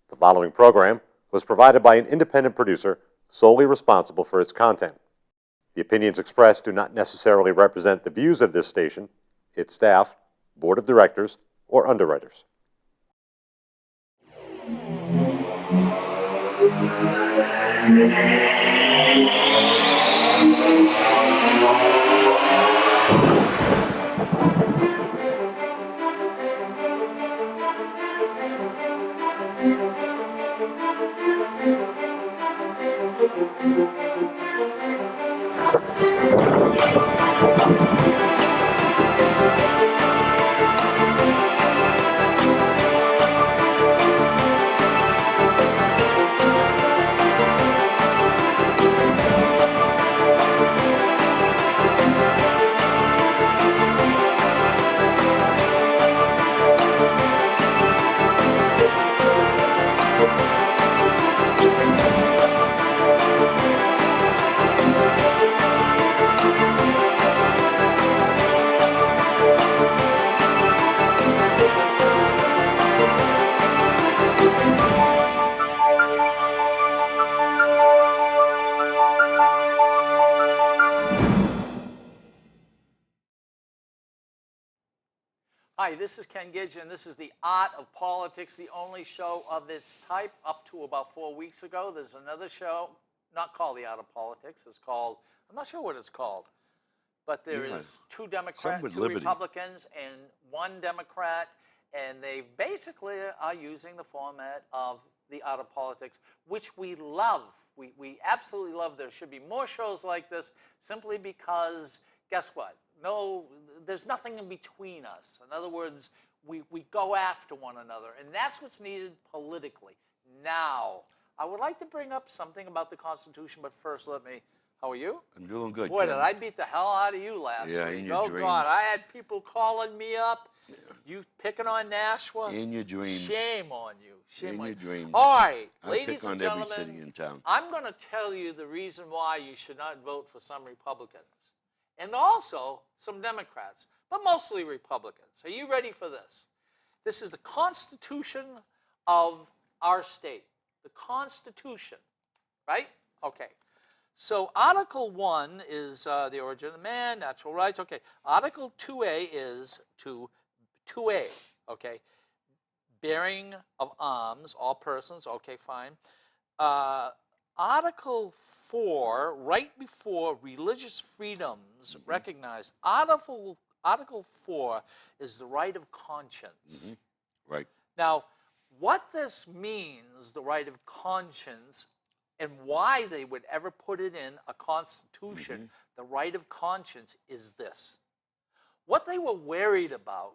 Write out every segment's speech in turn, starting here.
The following program was provided by an independent producer solely responsible for its content. The opinions expressed do not necessarily represent the views of this station, its staff, board of directors, or underwriters. Hi, this is Ken Gidge, and this is The Art of Politics, the only show of its type up to about 4 weeks ago. There's another show, not called The Art of Politics. It's called, I'm not sure what it's called, but there is two Democrats, two Republicans, and one Democrat, and they basically are using the format of The Art of Politics, which we love. We absolutely love. There should be more shows like this simply because, guess what? No, there's nothing in between us. In other words, we go after one another, and that's what's needed politically. Now, I would like to bring up something about the Constitution, but first how are you? I'm doing good. Boy, did I beat the hell out of you last week. In your dreams. God, I had people calling me up. Yeah. You picking on Nashua? In your dreams. Shame on you. Shame on your dreams. All right, ladies and gentlemen, every city in town. I'm going to tell you the reason why you should not vote for some Republicans. And also some Democrats, but mostly Republicans. Are you ready for this? This is the Constitution of our state. The Constitution, right? Okay. So Article 1 is the origin of man, natural rights. Okay. Article 2A is 2A, okay? Bearing of arms, all persons. Okay, fine. Article 4, right before religious freedoms recognized, Article 4 is the right of conscience. Right. Now, what this means, the right of conscience, and why they would ever put it in a constitution, the right of conscience, is this. What they were worried about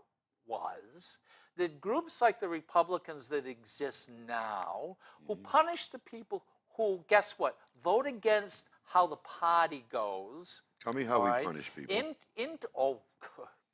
was that groups like the Republicans that exist now, who punish the people who, guess what, vote against how the party goes. Tell me how we punish people. Oh,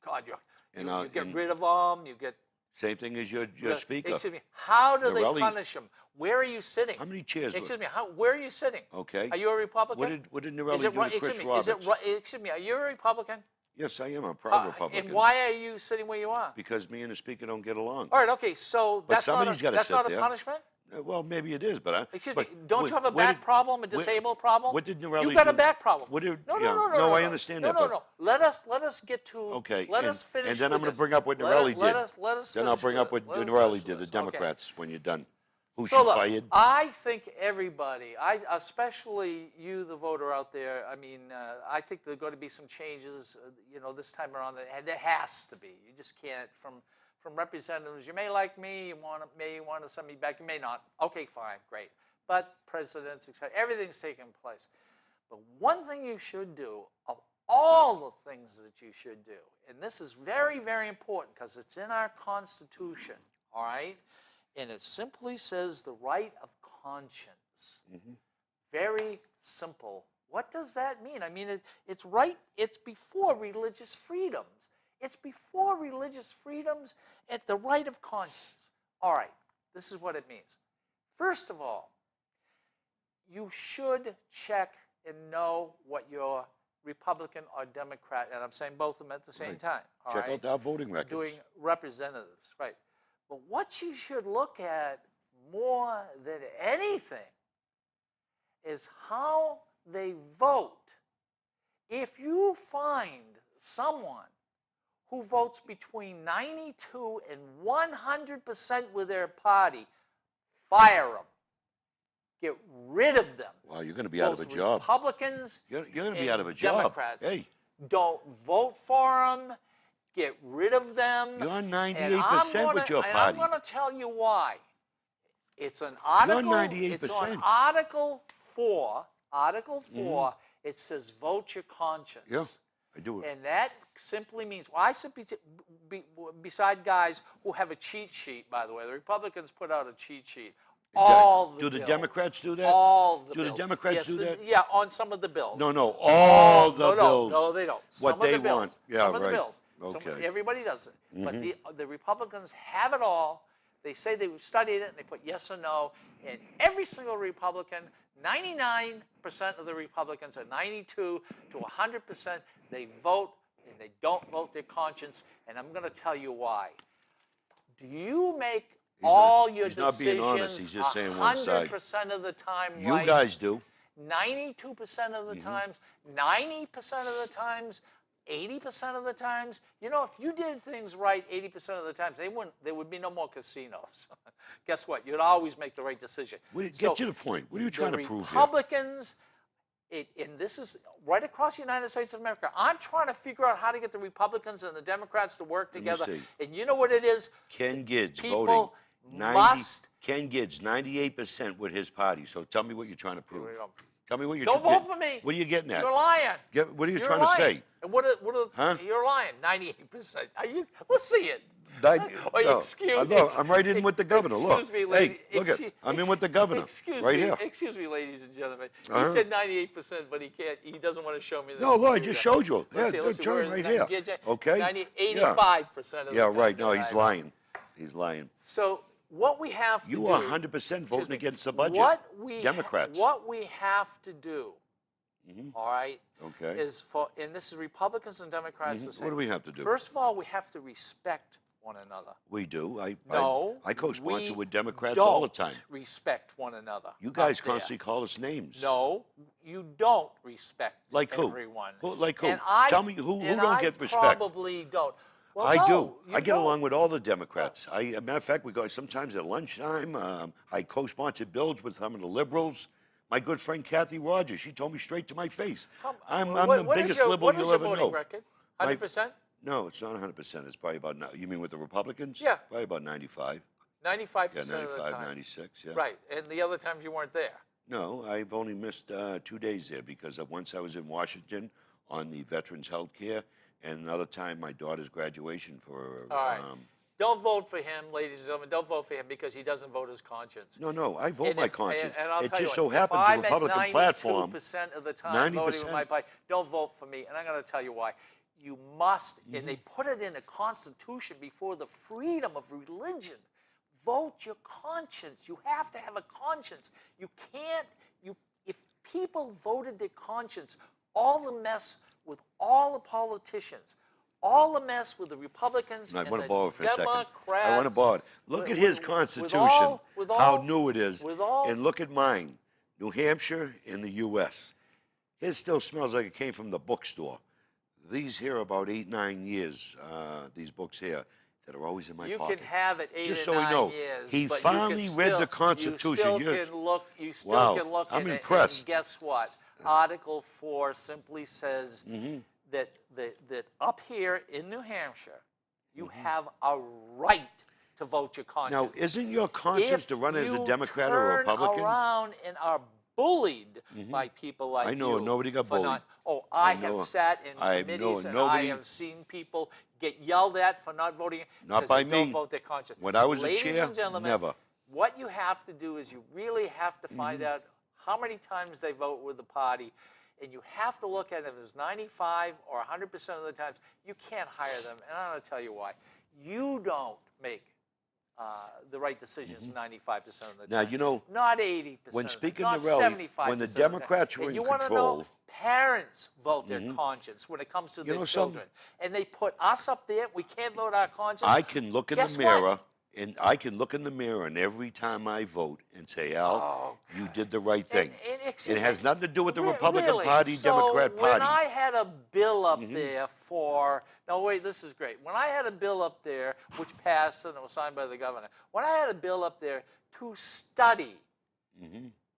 God, you get rid of them, you get... Same thing as your speaker. Excuse me, how do they punish them? Where are you sitting? How many chairs? Excuse me, where are you sitting? Okay. Are you a Republican? What did Norelli do to Chris Roberts? Excuse me, are you a Republican? Yes, I am. I'm a proud Republican. And why are you sitting where you are? Because me and the speaker don't get along. All right, okay, so that's not a punishment? Well, maybe it is, but... Excuse me, don't you have a back problem, a disabled problem? What did Norelli do? You got a back problem. No, I understand that. No. Let us get to... Okay. Let us finish and then I'm going to bring up what Norelli did. Let us then I'll bring up what Norelli did, the Democrats, when you're done. Who she look, fired? I think everybody, especially you, the voter out there, I mean, I think there are going to be some changes, this time around. There has to be. You just can't, from representatives, you may like me, you may want to send me back, you may not. Okay, fine, great. But presidents, etc., everything's taking place. But one thing you should do, of all the things that you should do, and this is very, very important because it's in our Constitution, all right? And it simply says the right of conscience. Very simple. What does that mean? I mean, it's before religious freedoms. It's before religious freedoms. It's the right of conscience. All right, this is what it means. First of all, you should check and know what your Republican or Democrat, and I'm saying both of them at the same time. Check out our voting records. Doing representatives, right. But what you should look at more than anything is how they vote. If you find someone who votes between 92 and 100% with their party, fire them. Get rid of them. Wow, you're going to be out of a job. Republicans You're going to be and out of a job. Democrats. Hey, don't vote for them. Get rid of them. you're 98% with your and party. I'm going to tell you why. It's an article. You're 98%. It's on Article 4. Article 4. It says vote your conscience. Yeah, I do it. And that simply means, well, I sit beside guys who have a cheat sheet, by the way. The Republicans put out a cheat sheet. All the Do the bills. Democrats do that? All the bills. Do the Democrats do that? Yeah, on some of the bills. No, all the bills. No, they don't. What some they of the bills, want. Yeah, some of right. the bills. Okay. Everybody does it. But the Republicans have it all. They say they've studied it, and they put yes or no. And every single Republican, 99% of the Republicans are 92 to 100%. They vote, and they don't vote their conscience. And I'm going to tell you why. Do you make all your he's not being honest. He's just saying one side. 100% of the time You right? guys do. 92% of the times, 90% of the times, 80% of the times. You know, if you did things right 80% of the times, there would be no more casinos. Guess what? You'd always make the right decision. Get to the point. What are you trying to prove here? Republicans, and this is right across the United States of America. I'm trying to figure out how to get the Republicans and the Democrats to work together. see. And you know what it is? Ken Gid's People voting. must. Ken Gid's 98% with his party. So tell me what you're trying to prove. Tell me what you're Don't trying vote for me. What are you getting at? You're lying. What are you You're trying lying. to say? And Huh? You're lying. 98%. Are you? Let's see it. No, Excuse me. look, I'm right in with the governor. Look. Excuse me, lady. Hey, look it. I'm in with the governor. Right here. Excuse me, ladies and gentlemen. He said 98%, but he can't. He doesn't want to show me that. No, look, I just showed you. Let's see, Good turn right here. Okay. 85% of the Yeah, time. right. No, he's lying. He's lying. So what we have to do. You are 100% voting against the budget. Democrats. What we have to do, all right, Okay. is and this is Republicans and Democrats the same. What do we have to do? First of all, we have to respect one another. We do. I co-sponsor we with Democrats all the time. don't respect one another. You guys up there. constantly call us names. No, you don't respect Like who? everyone. Like who? And Tell me who and don't I get respect. Probably don't. Well, I no, do. you I get don't. along with all the Democrats. As a matter of fact, we go sometimes at lunchtime. I co-sponsored bills with some of the liberals. My good friend Kathy Rogers, she told me straight to my face. I'm the biggest liberal you'll ever know. What is your voting record? 100%? No, it's not 100%. It's probably about, you mean with the Republicans? Yeah. Probably about 95. 95% Yeah, of the 95, time. 96, yeah. Right, and the other times you weren't there. No, I've only missed 2 days there because once I was in Washington on the Veterans Health Care, and another time my daughter's graduation for... All right. Don't vote for him, ladies and gentlemen. Don't vote for him because he doesn't vote his conscience. No, I vote And my if- conscience. and I'll It tell you just what, so happens if the I'm at Republican platform... 92% of the time voting with 90%. my party, don't vote for me. And I'm going to tell you why. You must, and they put it in the Constitution before the freedom of religion. Vote your conscience. You have to have a conscience. You can't, if people voted their conscience, all the mess with all the politicians, all the mess with the Republicans I and want the to borrow it for a second. Democrats. I want to borrow it. Look at his with Constitution, all- how new it is. with all- And look at mine, New Hampshire in the U.S. His still smells like it came from the bookstore. These here are about 8, 9 years, these books here, that are always in my You pocket. can have it 8 Just or so we 9 know, years. he but finally you can read the still- Constitution. You Yes. still can look. You still Wow, can look I'm at it. impressed. And guess what? Article 4 simply says that up here in New Hampshire, you have a right to vote your conscience. Now, isn't your conscience If to run as a you Democrat or a turn Republican? around and are bullied by people like I know, you nobody got for bullied. not- I know. have sat in I know committees and nobody- I have seen people get yelled at for not voting Not because by they don't me. vote their conscience. When I was the Ladies chair, and gentlemen, never. what you have to do is you really have to find out how many times they vote with the party, and you have to look at it if it's 95 or 100% of the times. You can't hire them, and I'm going to tell you why. You don't make the right decisions 95% of the time. Now, you know, not 80%. when speaking not to Raleigh, 75% when the of the time. Democrats were And in you wanna control- know, parents vote their conscience when it comes to their know children, something? and they put us up there. We can't vote our conscience. I can look in Guess the mirror what? And I can look in the mirror and every time I vote and say, Al, you did the right thing. Excuse It has me, nothing to do with the Re- Republican really? Party, Democrat So when Party. I had a bill up there for, no wait, this is great. When I had a bill up there, which passed and it was signed by the governor, when I had a bill up there to study,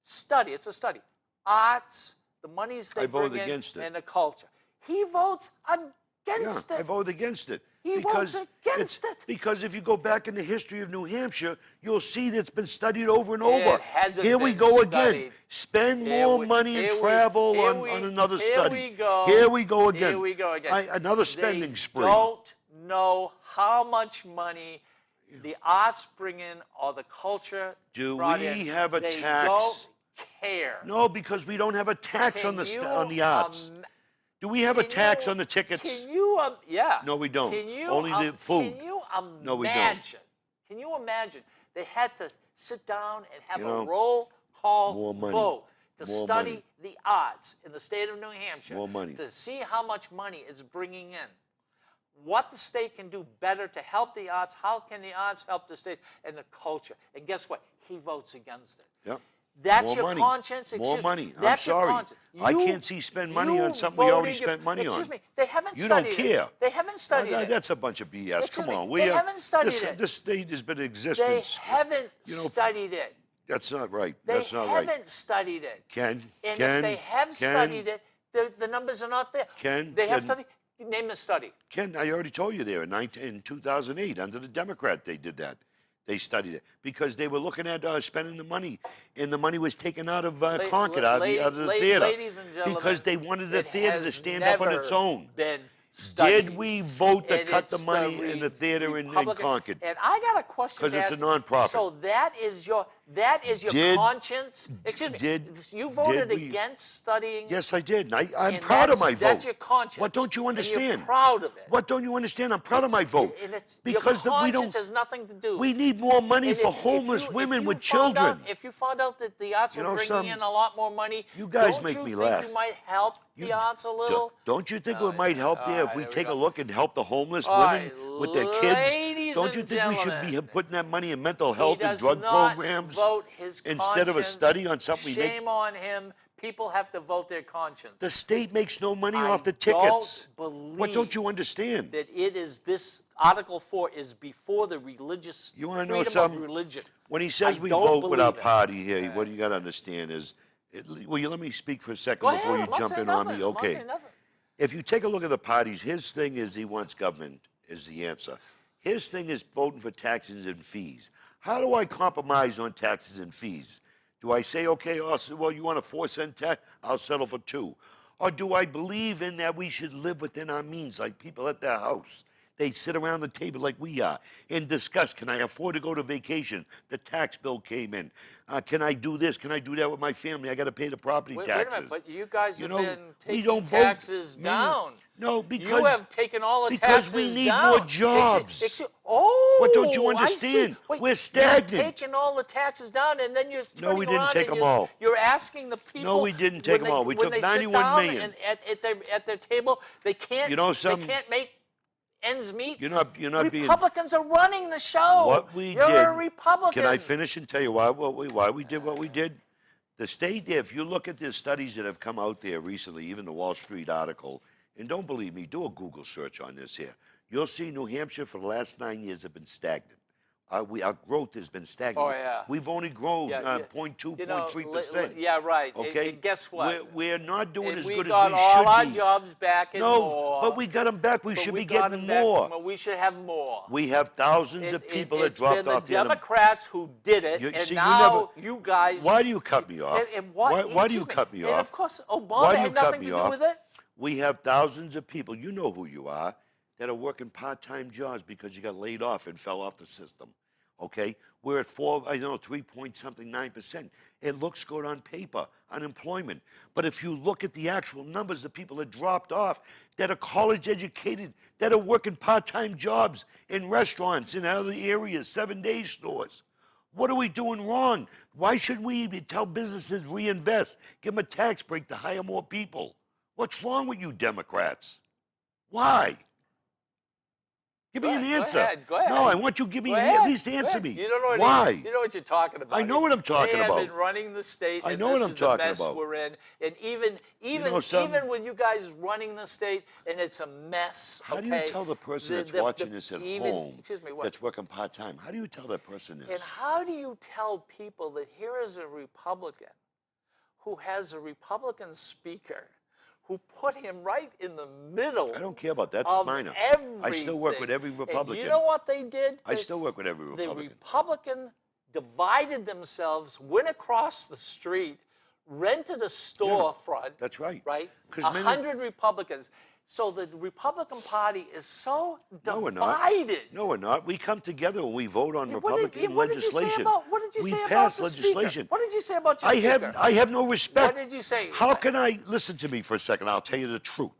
study, it's a study, arts, the monies they I voted bring in, against it. and the culture. He votes against I it. voted against it. He votes against it. Because if you go back in the history of New Hampshire, you'll see that it's been studied over and over. It hasn't Here we been go studied. again. Spend more money and travel on another study. Here we go. Here we go again. Here we go again. Another spending spree. They don't know how much money the arts bring in or the culture Do brought we in. have a they tax? Don't care. No, because we don't have a tax on the arts. Do we have a can tax you- on the tickets? Can you, yeah. No, we don't. Can you, Only the food. Can you imagine? No, we don't. Can you imagine? They had to sit down and have You a know, roll call more money. vote to More study money. the arts in the state of New Hampshire. More money. To see how much money it's bringing in. What the state can do better to help the arts. How can the arts help the state and the culture? And guess what? He votes against it. Yep. That's More your money. conscience. More money. I'm That's your sorry. conscience. I You- can't see spend money on you something we already voted your- spent money on. Excuse me. They haven't You don't studied care. it. They haven't studied it. That's a bunch of BS. Excuse Come me, on. they haven't studied this, it. This state has been in They existence. haven't studied it. That's not right. They That's not haven't right. studied it. Ken, And Ken, if they have Ken, studied it, the numbers are not there. Ken, They have Ken. studied. Name the study. Ken, I already told you there in 2008 under the Democrat they did that. They studied it because they were looking at spending the money, and the money was taken out of Concord, out of the theater, Ladies and gentlemen, because they wanted the it theater to has stand up on never its own. Been studied. Did we vote to And cut the it's money in the theater in Republican- Concord? And I got a question. 'Cause to it's a ask. nonprofit. So that is your Did- conscience. Excuse me. You voted we- against studying. Yes, I did. And I'm and proud of my vote. That's your conscience. What don't you And understand? you're proud of it. What don't you understand? I'm proud of my vote. And it's, Because your we conscience don't. has nothing to do. We need more money And for if homeless you- women if you with found out- children. if you found out that the arts You are know bringing something? in a lot more money, You guys don't make you me think laugh. you might help the arts a little? Don't you think it might help there if we there we take a go. look and help the homeless All women right, with their kids? ladies Don't you and think we should be gentlemen, putting that money in mental He health and does drug not programs vote his instead of a conscience. study on something we make? Shame on him. People have to vote their conscience. The state makes no money I off the tickets. don't What don't believe you understand? that it is this Article 4 is before the religious You wanna know freedom something? of religion. When he says I we don't vote with our believe it. party here, what you got to understand is, will you let me speak for a second Go before ahead, you I'm not jump saying in on nothing. me? I'm not Okay. saying nothing. If you take a look at the parties, his thing is he wants government is the answer. His thing is voting for taxes and fees. How do I compromise on taxes and fees? Do I say, okay, well, you want a 4-cent tax? I'll settle for 2. Or do I believe in that we should live within our means like people at their house? They sit around the table like we are and discuss, can I afford to go to vacation? The tax bill came in. Can I do this? Can I do that with my family? I got to pay the property Wait taxes. a minute, but you guys have been we taking don't vote. taxes down. No, because you have taken all the because taxes we need down. more jobs. Oh, What don't you I see. understand? Wait, We're stagnant. You've taken all the taxes down, and then you're No, we turning didn't around take and them all. You're asking the people. No, we didn't take when them all. We when took they sit 91 down million. And at their table, they can't. You know they something? can't make ends meet. You're not being. Republicans are running the show. What we You're did. a Republican. Can I finish and tell you why we did what we did? The state there, if you look at the studies that have come out there recently, even the Wall Street article, and don't believe me, do a Google search on this here. You'll see New Hampshire for the last 9 years have been stagnant. Our growth has been stagnant. Oh, yeah. We've only grown Yeah, yeah. 0.2, You know, 0.3%. yeah, right. Okay. And guess what? We're not doing And as we good as got we all our should be. jobs back and No, more. but we got them back. We But should we be got getting 'em back more. We should have more. We have thousands of people that It's dropped been off the Democrats who did it, You- and see, you now you guys. Why do you cut me off? And why do you excuse me, cut me and off? of course, Why Obama do you had cut nothing me to do off? with it. We have thousands of people, you know who you are, that are working part-time jobs because you got laid off and fell off the system. Okay? We're at 3.9%. It looks good on paper, unemployment. But if you look at the actual numbers, the people that dropped off, that are college educated, that are working part-time jobs in restaurants, in other areas, 7-day stores. What are we doing wrong? Why shouldn't we tell businesses reinvest, give them a tax break to hire more people? What's wrong with you Democrats? Why? Give me an answer. Go ahead. Go ahead. No, I want you to give me Go at ahead. least answer me. You don't know what Why? You know what you're talking about. I know what I'm talking about. They have been running the state. I and know what this I'm is talking the mess about. we're in. And even with you guys running the state, and it's a mess. How do you tell the person that's watching this at home excuse me, what? that's working part-time? How do you tell that person this? And how do you tell people that here is a Republican who has a Republican speaker who put him right in the middle? I don't care about that. That's minor. I still work with every Republican. And you know what they did? I still work with every Republican. The Republican divided themselves, went across the street, rented a storefront. That's right. Right? 'Cause 100 Republicans. So the Republican Party is so No, we're divided. not. No, we're not. We come together and we vote on What Republican legislation. What did you we say about pass the legislation. Speaker? What did you say about your Speaker? I have no respect. What did you say? How can I listen to me for a second? I'll tell you the truth.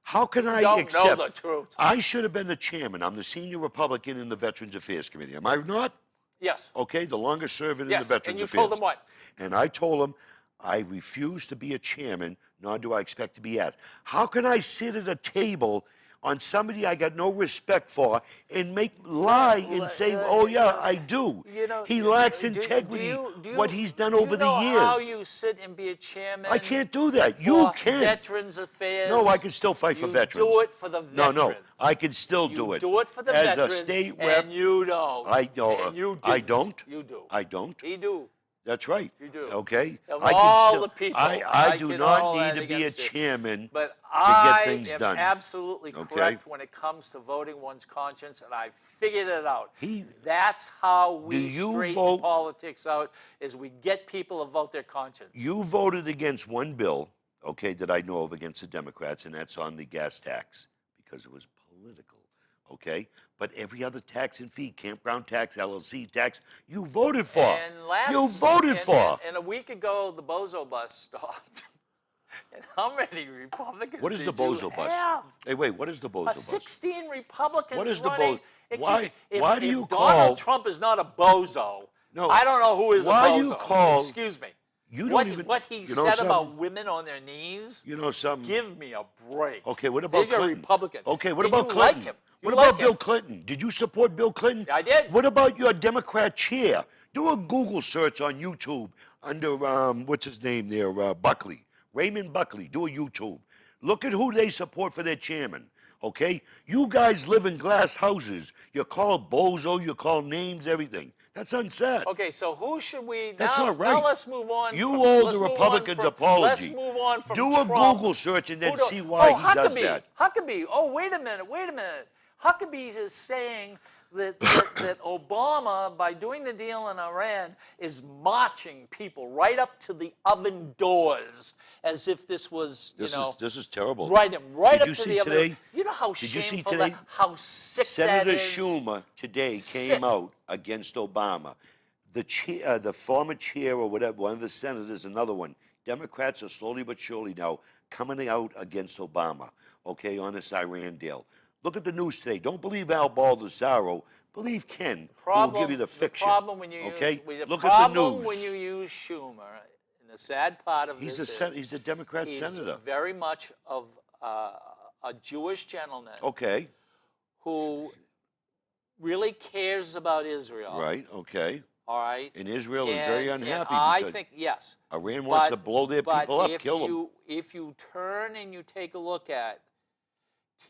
How can I Don't accept? know the truth. I should have been the chairman. I'm the senior Republican in the Veterans Affairs Committee. Am I not? Yes. Okay, the longest serving in Yes. the Veterans And you Affairs. told them what? And I told him, I refuse to be a chairman, nor do I expect to be asked. How can I sit at a table on somebody I got no respect for and lie and say, oh yeah, I do? He lacks integrity, what he's done over the years. Do you know how you sit and be a chairman? I can't do that. You for can. Veterans Affairs. No, I can still fight for veterans. You do it for the veterans. No, I can still do it. You do it for the As veterans. a state rep. And you don't. I know. And you I don't. You do. I don't. You do. That's right. You do. Okay. Of I can all still, the people, I do can not all need that to be a against it. chairman But to I get things am done. absolutely Okay? correct when it comes to voting one's conscience, and I figured it out. He- That's how Do we you straighten vote- politics out, is we get people to vote their conscience. You voted against one bill, okay, that I know of against the Democrats, and that's on the gas tax because it was political, okay? But every other tax and fee, campground tax, LLC tax, you voted for. You voted for. And a week ago, the Bozo bus stopped. And how many Republicans What is the did you Bozo bus? have? Hey, wait, what is the Bozo bus? 16 Republicans What is the running. Why do you if call? Donald Trump is not a bozo, No. I don't know who is Why a bozo. do you call- Excuse me. You don't what, even. what he you know said something? about women on their knees, You know something? give me a break. Okay, what about He's a Clinton? Republican. Okay, what And about you Clinton? Like him. You What like about Bill him. Clinton? Did you support Bill Clinton? I did. What about your Democrat chair? Do a Google search on YouTube under what's his name there, Buckley, Raymond Buckley. Do a YouTube. Look at who they support for their chairman. Okay, you guys live in glass houses. You call bozo, you call names, everything. That's unsaid. Okay, so who should we That's now? not right. Now let's move on. You from, owe let's the move on Republicans from- apology. Let's move on from Do a Trump. Google search and then Who don't- see why oh, he does Huckabee. that. Huckabee. Oh, wait a minute. Huckabee is saying that Obama, by doing the deal in Iran, is marching people right up to the oven doors as if this was, This is terrible. right Did up you to see the oven. today? You know how Did you see shameful today? that, how sick Senator that is. Schumer today Sick. came out against Obama. The former chair or whatever, one of the senators, another one. Democrats are slowly but surely now coming out against Obama, okay, on this Iran deal. Look at the news today. Don't believe Al Baldessaro. Believe Ken, who will give you the fiction. The problem when you okay? use, Look at the problem news. when you use Schumer, and the sad part of He's this he's a Democrat he's senator. very much of a Jewish gentleman Okay, who really cares about Israel. right, okay. All right. And Israel is very unhappy I because think yes. Iran wants to blow their people up, if kill them. If you turn and you take a look at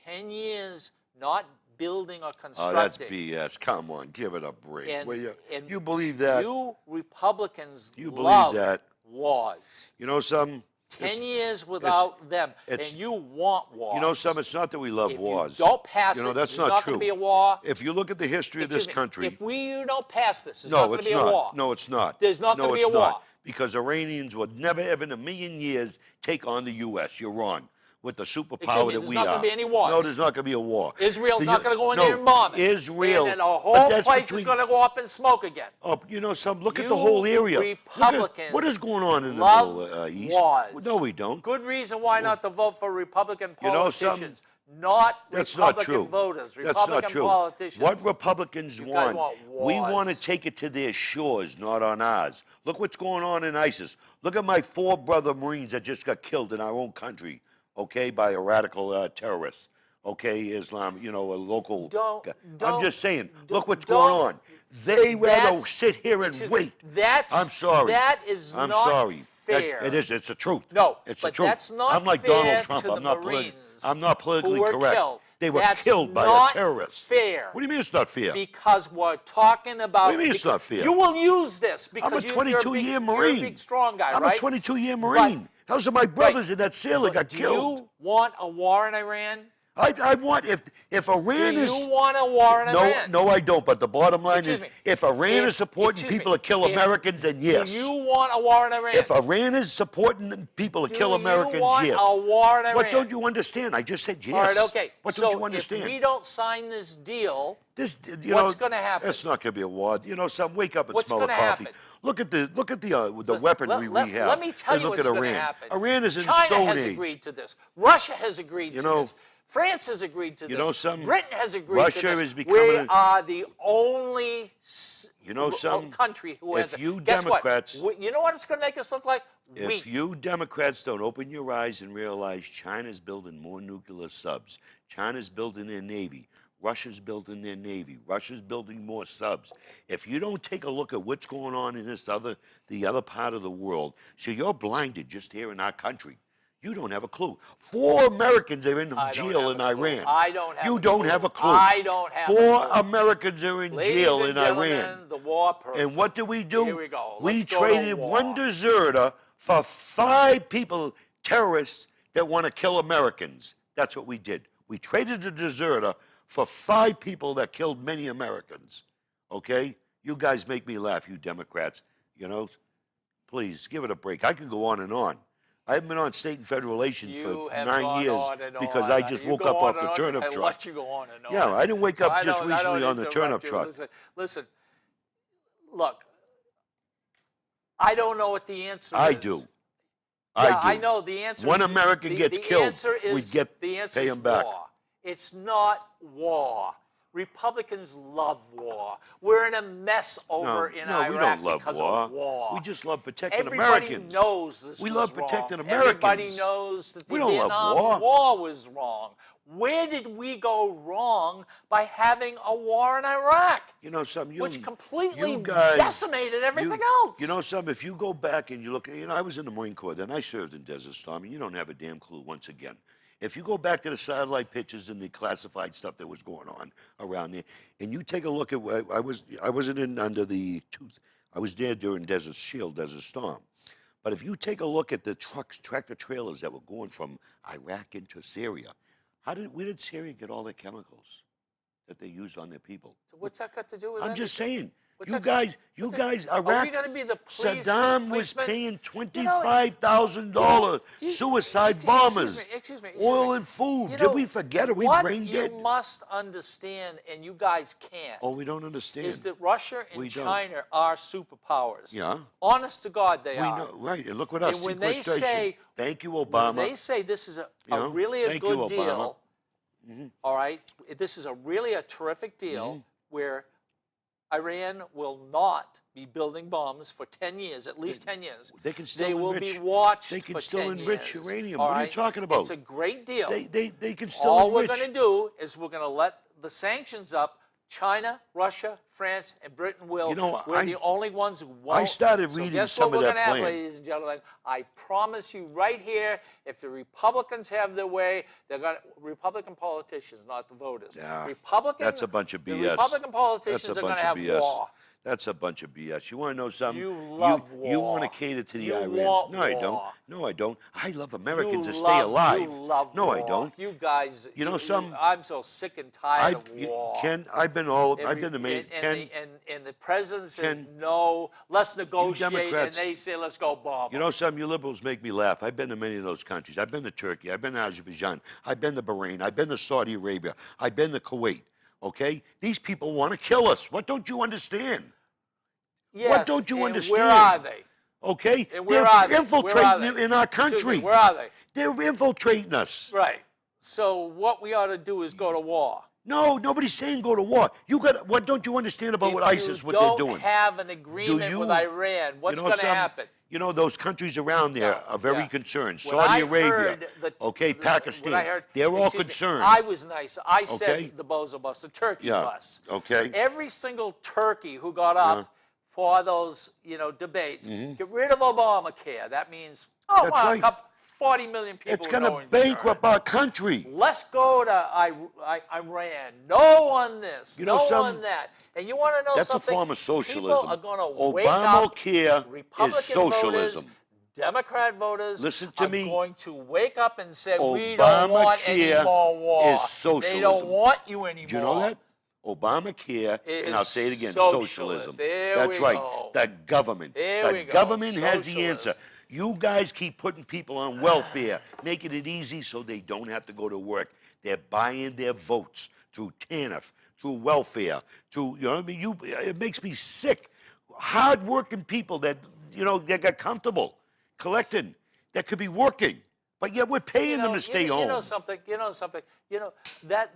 10 years not building or Oh, that's constructing. BS. Come on, give it a break. And- Will you, and you believe that? You Republicans You believe love that? wars. You know something? 10 years without them, and it's- you want wars. You know something? It's not that we love if wars. you don't pass You know, it, that's there's not not true. going to be a war. If you look at the history of this Excuse me, country, if you don't pass this, there's not no, going it's to be a war. not. No, it's not. There's not no, gonna be it's a war. not. Because Iranians would never, ever in a million years take on the U.S. You're wrong. With the superpower Excuse me, that there's we not are. gonna be any wars. No, there's not going to be a war. Israel's The- not going to go in no, there and bomb it. Israel. And the but whole that's place is between- going to go up in smoke again. Oh, you know something? Look at You the whole area. Look at- Republicans what is going on in the love Middle East? wars. No, we don't. Good reason why not to vote for Republican You know politicians, not That's not Republican true. voters. That's Republican not true. politicians. What Republicans You guys want we want to wars. take it to their shores, not on ours. Look what's going on in ISIS. Look at my 4 brother Marines that just got killed in our own country, okay, by a radical terrorist. okay, Islam, a local Don't- guy. I'm don't- just saying, don't- look what's going don't- on. They rather That's- sit here and excuse me, wait. That's I'm sorry. That is I'm not sorry. fair. It is. It's the truth. No, it's the but truth. that's not I'm like fair Donald Trump. to the I'm not Marines I'm not politically who were correct. killed. They were That's killed by not a terrorist. fair. What do you mean it's not fair? Because we're talking about. What do you mean it's not fair? You will use this because I'm a you're 22-year big, Marine. You're a big, strong guy, I'm right? a 22-year Marine. Those are my brothers in that sailor got Do killed. you want a war in Iran? I want if Iran Do is you want a war in Iran? no, I don't. But the bottom line Excuse is, me. if Iran is supporting people to kill Americans, then yes. Do you want a war in Iran? If Iran is supporting people to kill Americans, Do you want yes. a war in Iran? What don't you understand? I just said yes. All right, okay. What so don't you understand? if we don't sign this deal, This, what's going to happen? It's not going to be a war. Some wake up and What's smell the gonna coffee. happen? Look at the weaponry we have. Let me tell and you look what's at going to Iran. happen. Iran is in China Stone has Age. agreed to this. Russia has agreed to know, this. France has agreed to this. some Britain has agreed Russia to this. is becoming We a- are the only some country who has if it. you Guess Democrats- what? You know what it's going to make us look like? If Weak. you Democrats don't open your eyes and realize China's building more nuclear subs, China's building their Navy, Russia's building their Navy, Russia's building more subs. If you don't take a look at what's going on in the other part of the world, so you're blinded just here in our country. You don't have a clue. 4 Americans are in I don't jail have in a clue. Iran. I don't have You a don't clue. have a clue. I don't have a 4 clue. Americans are in Ladies jail and in gentlemen, Iran. the war person. And what do we do? Here we go. We Let's go to traded war. one deserter for 5 people, terrorists that want to kill Americans. That's what we did. We traded a deserter for 5 people that killed many Americans. Okay? You guys make me laugh, you Democrats. Please give it a break. I could go on and on. I haven't been on state and federal relations You for have 9 gone years on and because on. I just You woke go up on off and the on. turnip I truck. let you go on and on. Yeah, I didn't wake up just don't recently on the turnip interrupt you. truck. Listen. Look, I don't know what the answer I is. do. Yeah, I I do. know the answer. One American gets the killed, Answer is, we the answer pay is him back. War. It's not war. Republicans love war. We're in a mess over in no, Iraq we don't love because war. of war. We just love protecting Everybody Americans. knows this We was love wrong. protecting Everybody Americans. knows that the We don't love Vietnam war. War was wrong. Where did we go wrong by having a war in Iraq? Something, Which completely you guys, decimated everything else. Something, if you go back and you look, I was in the Marine Corps, then I served in Desert Storm, and you don't have a damn clue once again. If you go back to the satellite pictures and the classified stuff that was going on around there, and you take a look at where I wasn't in under the tooth. I was there during Desert Storm. But if you take a look at the trucks, tractor trailers that were going from Iraq into Syria, where did Syria get all their chemicals that they used on their people? So what's that got to do with I'm just saying. What's You that- guys, Are we Iraq, going to be the police? Saddam was policemen? paying $25,000 suicide bombers, Excuse me. oil and food. Did we forget? Are we brain dead? What you must understand, and you guys can't, Oh, we don't understand. is that Russia and We don't. China are superpowers. Yeah. Honest to God, they We are. know, right? And look what our And when they sequestration. say- Thank you, When Obama. they say this is Yeah. really a Thank you, good Obama. deal, all right, this is really a terrific deal where Iran will not be building bombs for 10 years, at least 10 years. They can still They will enrich. be watched They can for still 10 enrich years, uranium. all What are you right? talking about? It's a great deal. They can still All enrich. we're going to do is we're going to let the sanctions up. China, Russia, France, and Britain will. We're the only ones who won't. I started So reading guess some what of we're that gonna have, plan. ladies and gentlemen? I promise you right here, if the Republicans have their way, they're going to, Republican politicians, not the voters. Yeah, Republican, that's a bunch of BS. The Republican politicians That's a are going bunch to of have BS. war. That's a bunch of BS. You want to know something? You love You war. want to cater to the You Iranians. want No, I don't. war. No, I don't. I love Americans You to stay love- alive. You love no, war. I don't. You guys. Some- I'm so sick and tired of war. Ken, I've been to many. And the president says Ken, no, let's negotiate, and Democrats- they say let's go bomb. Some you liberals make me laugh. I've been to many of those countries. I've been to Turkey. I've been to Azerbaijan. I've been to Bahrain. I've been to Saudi Arabia. I've been to Kuwait. Okay? These people want to kill us. What don't you understand? Yes, What don't you and understand? Where are they? Okay? And where They're are they? infiltrating Where are they? in our Excuse country. me, where are they? They're infiltrating us. Right. So what we ought to do is go to war. No, nobody's saying go to war. What don't you understand about what ISIS, what they're doing? If you don't have an agreement with Iran, what's going to happen? You know, those countries around there are very concerned. When Saudi I Arabia, heard Pakistan, they're all concerned. I was nice. I said the Bozo bus, the turkey bus. Okay. Every single turkey who got up for those, debates, get rid of Obamacare. That means, That's right. 40 million people. It's going to bankrupt our country. Let's go to Iran. No on this. No on that. And you want to know that's something? That's a form of socialism. People are going to wake up. Obamacare is socialism. Voters, Democrat voters Listen to me. are going to wake up and say, we don't want any more war. Is socialism. They don't want you anymore. Do you know that? Obamacare, and I'll say it again, socialism. That's right. The government. The government has the answer. You guys keep putting people on welfare, making it easy so they don't have to go to work. They're buying their votes through TANF, through welfare, through, you know what I mean? It makes me sick. Hard-working people that, they got comfortable collecting, that could be working, but yet we're paying them to stay home. You know something,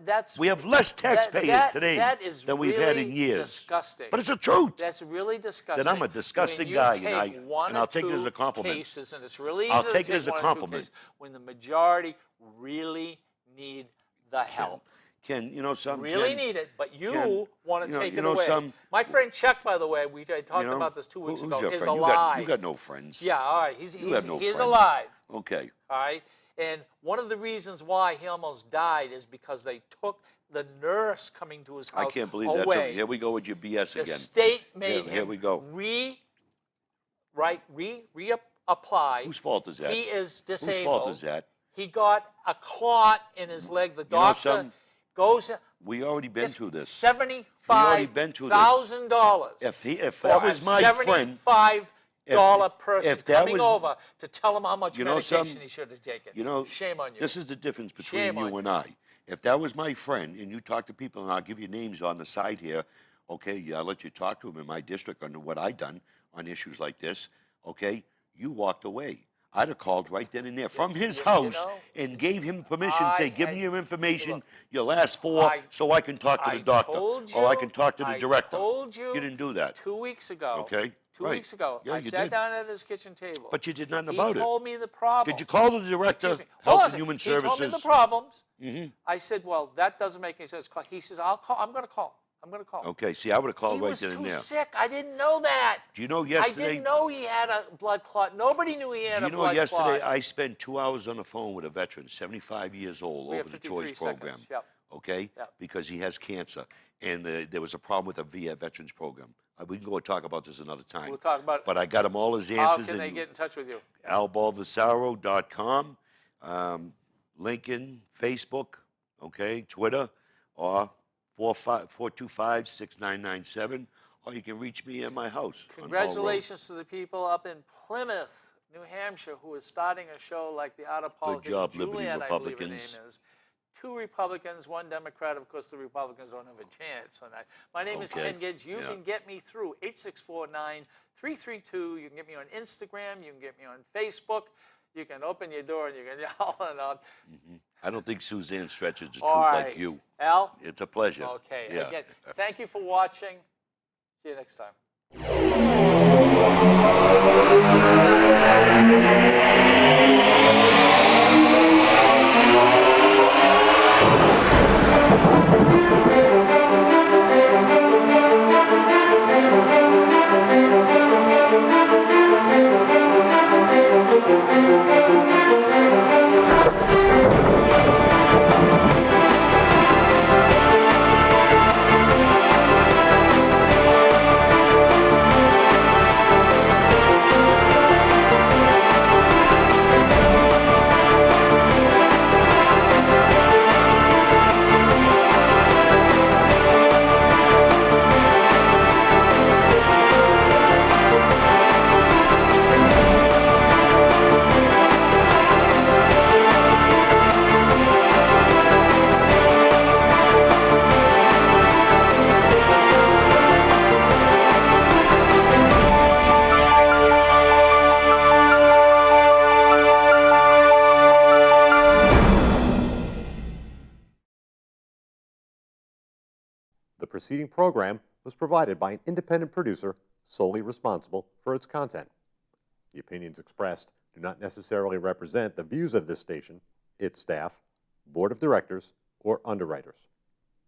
that's... We have less taxpayers today than we've had in years. Disgusting. But it's the truth. That's really disgusting. Then I'm a disgusting guy, and I'll take it as a compliment. Cases, and it's really easy I'll take it as a compliment. When the majority really need the help. Ken, something? Really need it, but you want to take it away. My friend Chuck, by the way, we talked about this 2 weeks ago, is alive. You got no friends. Yeah, all right. He's friends. alive. Okay. All right. And one of the reasons why he almost died is because they took the nurse coming to his house I can't believe away. that's okay. Here we go with your BS again. The state made him here we go. reapply. Whose fault is that? He is disabled. Whose fault is that? He got a clot in his leg. The doctor goes. We already been through this. $75,000. If that was my friend. $75 person coming over to tell him how much medication he should have taken. Shame on you. This is the difference between you and I. If that was my friend, and you talk to people, and I'll give you names on the side here, okay, I'll let you talk to them in my district on what I've done on issues like this, okay, you walked away. I'd have called right then and there from his house and gave him permission, say, give me your information, your last four, so I can talk to the doctor, or I can talk to the director. I told you. You didn't do that. 2 weeks ago. Okay. 2 weeks ago, I sat down at his kitchen table. But you did nothing about it. He told me the problem. Did you call the director, Health and Human Services? He told me the problems. I said, well, that doesn't make any sense. He says, I'll call. I'm going to call. Okay, see, I would have called right then and there. He was too sick. I didn't know that. Do you know yesterday? I didn't know he had a blood clot. Nobody knew he had a blood clot. Do you know yesterday I spent 2 hours on the phone with a veteran, 75 years old, over the Choice program. Okay? Yep. Because he has cancer. And there was a problem with the VA Veterans Program. We can go and talk about this another time. We'll talk about it. But I got him all his answers. How can they get in touch with you? albaldesaro.com, Lincoln, Facebook, okay, Twitter, or 425-6997, or you can reach me at my house. Congratulations to the people up in Plymouth, New Hampshire, who is starting a show like The Art of Politics. Good job, Julianne, Liberty Republicans. I believe her name is. 2 Republicans, 1 Democrat. Of course, the Republicans don't have a chance on that. My name is Ken Gibbs. You can get me through 864-9332. You can get me on Instagram. You can get me on Facebook. You can open your door and you can yell and I don't think Suzanne stretches the truth like you. Al? It's a pleasure. Okay. Yeah. Again, thank you for watching. See you next time. preceding program was provided by an independent producer solely responsible for its content. The opinions expressed do not necessarily represent the views of this station, its staff, board of directors, or underwriters.